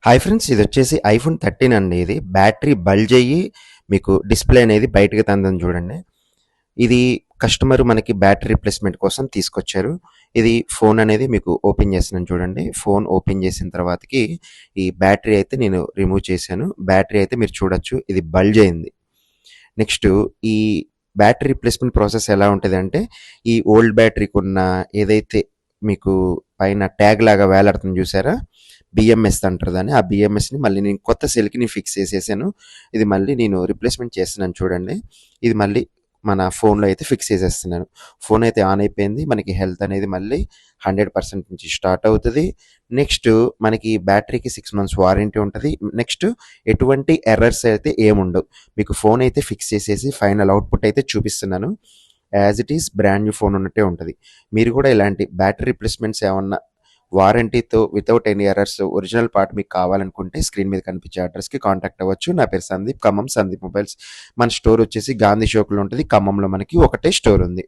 Hi friends, ఇది వచ్చేసి iPhone 13 అండి. ఇది బ్యాటరీ బల్జ్ అయ్యి మీకు డిస్ప్లే అనేది బయటకి తందని చూడండి. ఇది కస్టమర్ మనకి బ్యాటరీ రిప్లేస్మెంట్ కోసం తీసుకొచ్చారు. ఇది ఫోన్ అనేది మీకు ఓపెన్ చేస్తున్నాను చూడండి. ఫోన్ ఓపెన్ చేసిన తర్వాతకి ఈ బ్యాటరీ అయితే నేను రిమూవ్ చేశాను. బ్యాటరీ అయితే మీరు చూడొచ్చు, ఇది బల్జ్ అయింది. నెక్స్ట్ ఈ బ్యాటరీ రిప్లేస్మెంట్ ప్రాసెస్ ఎలా ఉంటుందంటే, ఈ ఓల్డ్ బ్యాటరీకి ఉన్న ఏదైతే మీకు పైన ట్యాగ్ లాగా వేలాడుతుంది చూసారా, బిఎంఎస్ అంటారు దాన్ని. ఆ బిఎంఎస్ని మళ్ళీ నేను కొత్త సెల్కి నేను ఫిక్స్ చేసేసాను. ఇది మళ్ళీ నేను రిప్లేస్మెంట్ చేస్తున్నాను చూడండి. ఇది మళ్ళీ మన ఫోన్లో అయితే ఫిక్స్ చేసేస్తున్నాను. ఫోన్ అయితే ఆన్ అయిపోయింది. మనకి హెల్త్ అనేది మళ్ళీ 100% నుంచి స్టార్ట్ అవుతుంది. నెక్స్ట్ మనకి బ్యాటరీకి 6 months వారంటీ ఉంటుంది. నెక్స్ట్ ఎటువంటి ఎర్రర్స్ అయితే ఏముండవు. మీకు ఫోన్ అయితే ఫిక్స్ చేసేసి ఫైనల్ అవుట్పుట్ అయితే చూపిస్తున్నాను. As it is brand new phone ఉన్నట్టే ఉంటుంది. మీరు కూడా ఇలాంటి బ్యాటరీ రిప్లేస్మెంట్స్ ఏమన్నా వారంటీతో without any errors original part మీకు కావాలనుకుంటే స్క్రీన్ మీద కనిపించే అడ్రస్కి కాంటాక్ట్ అవ్వచ్చు. నా పేరు సందీప్, ఖమ్మం సందీప్ మొబైల్స్. మన స్టోర్ వచ్చేసి గాంధీ చౌక్లో ఉంటుంది. ఖమ్మంలో మనకి ఒకటే స్టోర్ ఉంది.